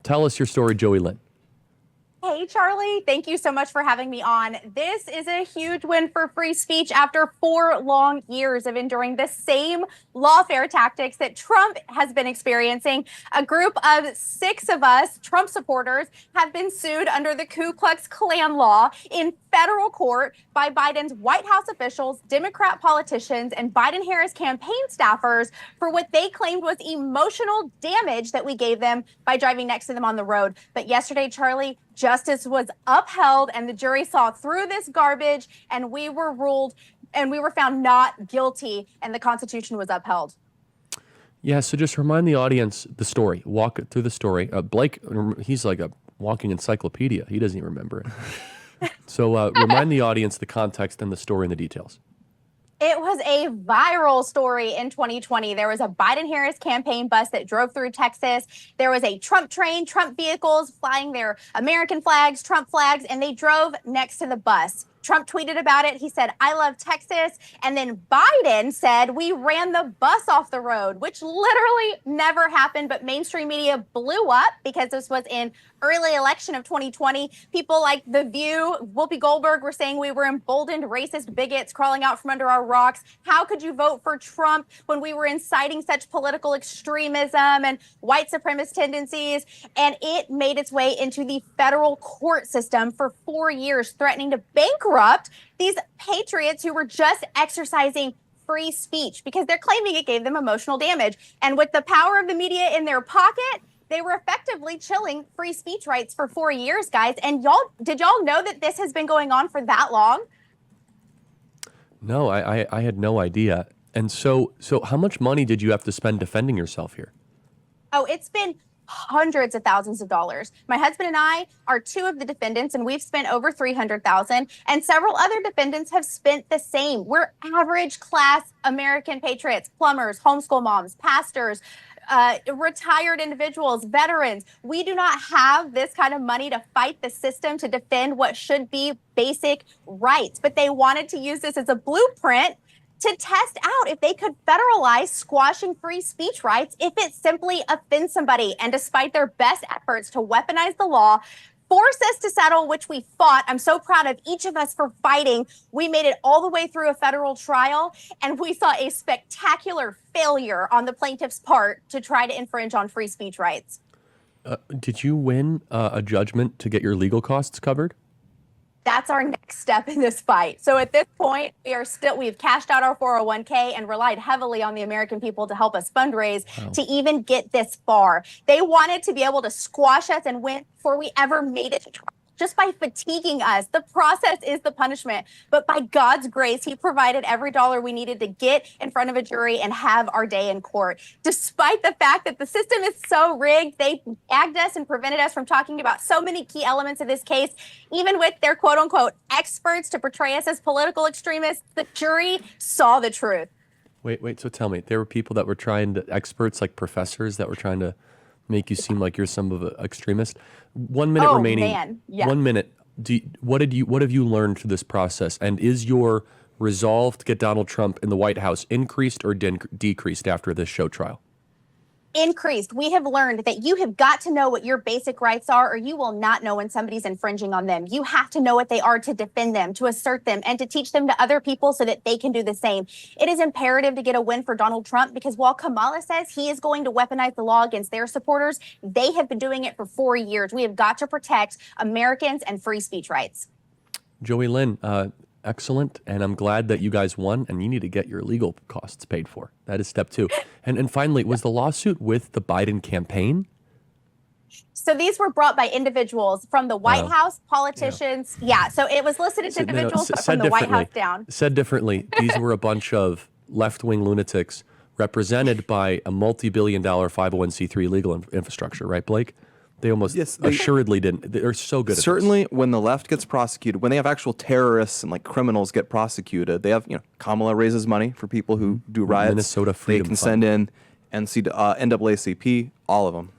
Tell us your story, Joeylynn. Hey, Charlie. Thank you so much for having me on. This is a huge win for free speech after 4 long years of enduring the same lawfare tactics that Trump has been experiencing. A group of 6 of us, Trump supporters, have been sued under the Ku Klux Klan law in federal court by Biden's White House officials, Democrat politicians, and Biden-Harris campaign staffers for what they claimed was emotional damage that we gave them by driving next to them on the road. But yesterday, Charlie, justice was upheld and the jury saw through this garbage, and we were found not guilty, and the Constitution was upheld. Yeah, so just remind the audience the story. Walk through the story. Blake, he's like a walking encyclopedia. He doesn't even remember it. So remind the audience the context and the story and the details. It was a viral story in 2020. There was a Biden-Harris campaign bus that drove through Texas. There was a Trump train, Trump vehicles flying their American flags, Trump flags, and they drove next to the bus. Trump tweeted about it. He said, "I love Texas." And then Biden said, "We ran the bus off the road," which literally never happened. But mainstream media blew up because this was in early election of 2020. People like The View, Whoopi Goldberg were saying we were emboldened racist bigots crawling out from under our rocks. How could you vote for Trump when we were inciting such political extremism and white supremacist tendencies? And it made its way into the federal court system for 4 years, threatening to bankrupt these patriots who were just exercising free speech because they're claiming it gave them emotional damage. And with the power of the media in their pocket, they were effectively chilling free speech rights for 4 years, guys. And did y'all know that this has been going on for that long? No, I had no idea. And so how much money did you have to spend defending yourself here? Oh, it's been hundreds of thousands of dollars. My husband and I are 2 of the defendants, and we've spent over $300,000, and several other defendants have spent the same. We're average class American patriots, plumbers, homeschool moms, pastors, retired individuals, veterans. We do not have this kind of money to fight the system to defend what should be basic rights, but they wanted to use this as a blueprint to test out if they could federalize squashing free speech rights if it simply offends somebody. And despite their best efforts to weaponize the law, force us to settle, which we fought. I'm so proud of each of us for fighting. We made it all the way through a federal trial, and we saw a spectacular failure on the plaintiff's part to try to infringe on free speech rights. Did you win a judgment to get your legal costs covered? That's our next step in this fight. So at this point, we've cashed out our 401k and relied heavily on the American people to help us fundraise to even get this far. They wanted to be able to squash us and win before we ever made it to trial, just by fatiguing us. The process is the punishment, but by God's grace, he provided every dollar we needed to get in front of a jury and have our day in court. Despite the fact that the system is so rigged, they gagged us and prevented us from talking about so many key elements of this case. Even with their quote unquote experts to portray us as political extremists, the jury saw the truth. Wait, so tell me, there were people that were experts like professors that were trying to make you seem like you're some of an extremist. 1 minute remaining. Man. Yeah. 1 minute. What have you learned through this process? And is your resolve to get Donald Trump in the White House increased or decreased after this show trial? Increased. We have learned that you have got to know what your basic rights are, or you will not know when somebody's infringing on them. You have to know what they are to defend them, to assert them, and to teach them to other people so that they can do the same. It is imperative to get a win for Donald Trump because while Kamala says he is going to weaponize the law against their supporters, they have been doing it for 4 years. We have got to protect Americans and free speech rights. Joeylynn, excellent, and I'm glad that you guys won, and you need to get your legal costs paid for. That is step 2. And finally, was the lawsuit with the Biden campaign? So these were brought by individuals from the White House, politicians. Yeah, so it was listed as individuals but from the White House down. Said differently, these were a bunch of left-wing lunatics represented by a multi-billion-dollar 501c3 legal infrastructure, right, Blake? They almost assuredly didn't. They're so good at Certainly, when the left gets prosecuted, when they have actual terrorists and like criminals get prosecuted, they have, Kamala raises money for people who do riots. Minnesota Freedom They can Fund. send in NAACP, all of them.